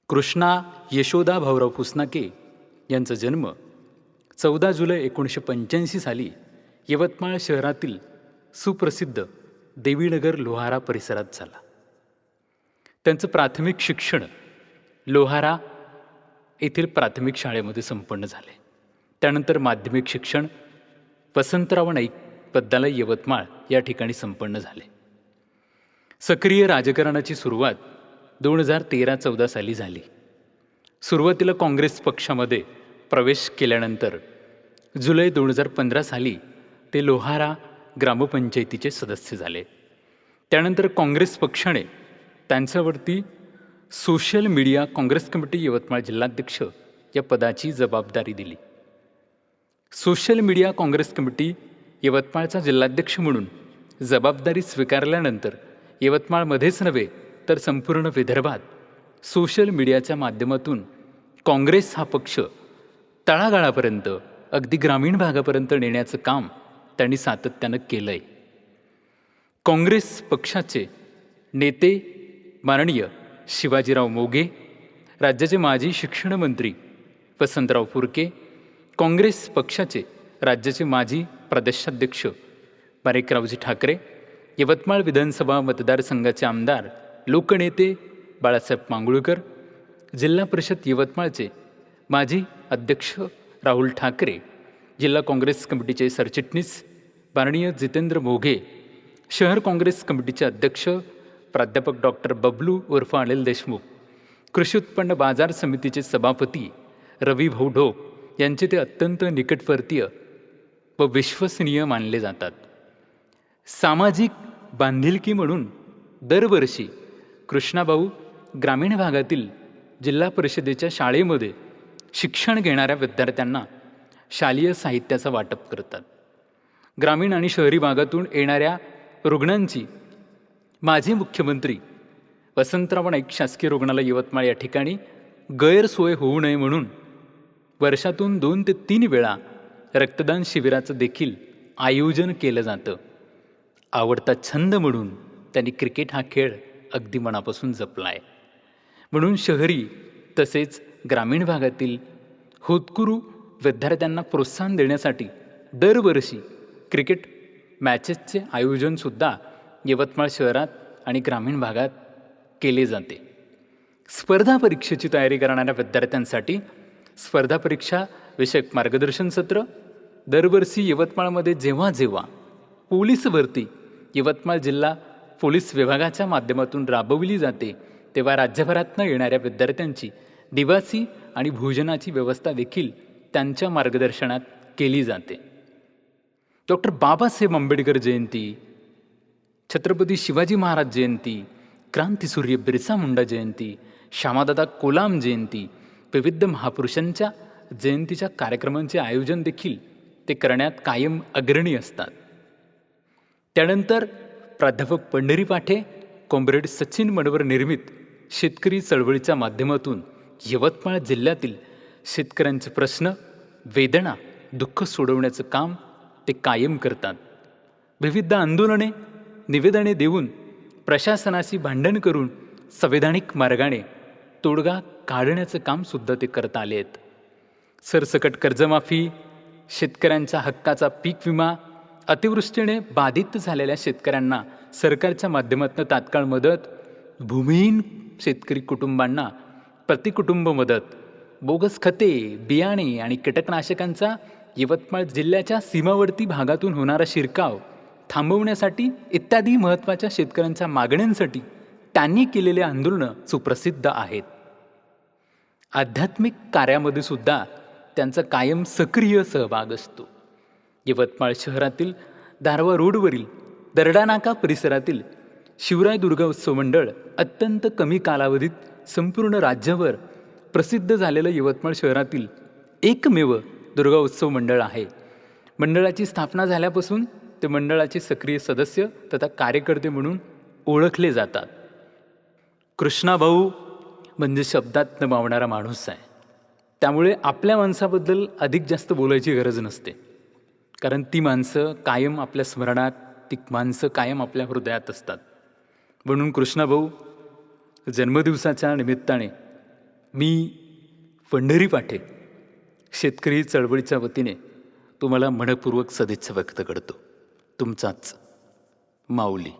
कृष्णा यशोदा भाऊराव फुसनाके यांचा जन्म 14 जुलै 1985 साली यवतमाळ शहरातील सुप्रसिद्ध देवीनगर लोहारा परिसरात झाला. त्यांचं प्राथमिक शिक्षण लोहारा येथील प्राथमिक शाळेमध्ये संपन्न झाले. त्यानंतर माध्यमिक शिक्षण वसंतराव नाईक पद्मालय यवतमाळ या ठिकाणी संपन्न झाले. सक्रिय राजकारणाची सुरुवात 2013-14 साली झाली. सुरुवातीला काँग्रेस पक्षामध्ये प्रवेश केल्यानंतर जुलै 2015 साली ते लोहारा ग्रामपंचायतीचे सदस्य झाले. त्यानंतर काँग्रेस पक्षाने त्यांच्यावरती social media Congress committee Yavatmal जिल्हाध्यक्ष या पदाची जबाबदारी दिली. सोशल मीडिया काँग्रेस कमिटी यवतमाळचा जिल्हाध्यक्ष म्हणून जबाबदारी स्वीकारल्यानंतर यवतमाळमध्येच नव्हे तर संपूर्ण विदर्भात सोशल मीडियाच्या माध्यमातून काँग्रेस हा पक्ष तळागाळापर्यंत अगदी ग्रामीण भागापर्यंत नेण्याचं काम त्यांनी सातत्यानं केलं आहे. काँग्रेस पक्षाचे नेते माननीय शिवाजीराव मोघे, राज्याचे माजी शिक्षण मंत्री वसंतराव फुरके, काँग्रेस पक्षाचे राज्याचे माजी प्रदेशाध्यक्ष माणिकरावजी ठाकरे, यवतमाळ विधानसभा मतदारसंघाचे आमदार लोकनेते बाळासाहेब मांगुळकर, जिल्हा परिषद यवतमाळचे माजी अध्यक्ष राहुल ठाकरे, जिल्हा काँग्रेस कमिटीचे सरचिटणीस माननीय जितेंद्र मोघे, शहर काँग्रेस कमिटीचे अध्यक्ष प्राध्यापक डॉक्टर बबलू उर्फ अनिल देशमुख, कृषी उत्पन्न बाजार समितीचे सभापती रवी भाऊ ढोप यांचे ते अत्यंत निकटवर्तीय व विश्वसनीय मानले जातात. सामाजिक बांधिलकी म्हणून दरवर्षी कृष्णाभाऊ ग्रामीण भागातील जिल्हा परिषदेच्या शाळेमध्ये शिक्षण घेणाऱ्या विद्यार्थ्यांना शालेय साहित्याचं वाटप करतात. ग्रामीण आणि शहरी भागातून येणाऱ्या रुग्णांची माजी मुख्यमंत्री वसंतराव नाईक शासकीय रुग्णालय यवतमाळ या ठिकाणी गैरसोय होऊ नये म्हणून वर्षातून 2 ते 3 वेळा रक्तदान शिबिराचं देखील आयोजन केलं जातं. आवडता छंद म्हणून त्यांनी क्रिकेट हा खेळ अगदी मनापासून जपला आहे. म्हणून शहरी तसेच ग्रामीण भागातील होतकरू विद्यार्थ्यांना प्रोत्साहन देण्यासाठी दरवर्षी क्रिकेट मॅचेसचे आयोजनसुद्धा यवतमाळ शहरात आणि ग्रामीण भागात केले जाते. स्पर्धा परीक्षेची तयारी करणाऱ्या विद्यार्थ्यांसाठी स्पर्धा परीक्षा विषयक मार्गदर्शन सत्र दरवर्षी यवतमाळमध्ये जेव्हा जेव्हा पोलीस भरती यवतमाळ जिल्हा पोलीस विभागाच्या माध्यमातून राबवली जाते तेव्हा राज्यभरातनं येणाऱ्या विद्यार्थ्यांची निवासी आणि भोजनाची व्यवस्था देखील त्यांच्या मार्गदर्शनात केली जाते. डॉक्टर बाबासाहेब आंबेडकर जयंती, छत्रपती शिवाजी महाराज जयंती, क्रांतीसूर्य बिरसा मुंडा जयंती, श्यामादादा कोलाम जयंती, विविध महापुरुषांच्या जयंतीच्या कार्यक्रमांचे आयोजन देखील ते करण्यात कायम अग्रणी असतात. त्यानंतर प्राध्यापक पंढरी पाठे, कॉम्रेड सचिन मनवर निर्मित शेतकरी चळवळीच्या माध्यमातून यवतमाळ जिल्ह्यातील शेतकऱ्यांचे प्रश्न, वेदना, दुःख सोडवण्याचं काम ते कायम करतात. विविध आंदोलने, निवेदने देऊन प्रशासनाशी भांडण करून संवैधानिक मार्गाने तोडगा काढण्याचं कामसुद्धा ते करत आले आहेत. सरसकट कर्जमाफी, शेतकऱ्यांच्या हक्काचा पीक विमा, अतिवृष्टीने बाधित झालेल्या शेतकऱ्यांना सरकारच्या माध्यमातून तात्काळ मदत, भूमिहीन शेतकरी कुटुंबांना प्रतिकुटुंब मदत, बोगस खते, बियाणे आणि कीटकनाशकांचा यवतमाळ जिल्ह्याच्या सीमावर्ती भागातून होणारा शिरकाव थांबवण्यासाठी इत्यादी महत्त्वाच्या शेतकऱ्यांच्या मागण्यांसाठी त्यांनी केलेले आंदोलनं सुप्रसिद्ध आहेत. आध्यात्मिक कार्यामध्ये सुद्धा त्यांचा कायम सक्रिय सहभाग असतो. यवतमाळ शहरातील दारवा रोडवरील दरडानाका परिसरातील शिवराय दुर्गा उत्सव मंडळ अत्यंत कमी कालावधीत संपूर्ण राज्यभर प्रसिद्ध झालेलं यवतमाळ शहरातील एकमेव दुर्गा उत्सव मंडळ आहे. मंडळाची स्थापना झाल्यापासून ते मंडळाचे सक्रिय सदस्य तथा कार्यकर्ते म्हणून ओळखले जातात. कृष्णाभाऊ म्हणजे शब्दात न मावणारा माणूस आहे. त्यामुळे आपल्या माणसाबद्दल अधिक जास्त बोलायची गरज नसते, कारण ती माणसं कायम आपल्या स्मरणात, ती माणसं कायम आपल्या हृदयात असतात. म्हणून कृष्णाभाऊ जन्मदिवसाच्या निमित्ताने मी पंढरी पाठे शेतकरी चळवळीच्या वतीने तुम्हाला मनपूर्वक सदिच्छा व्यक्त करतो. तुमचाच माऊली.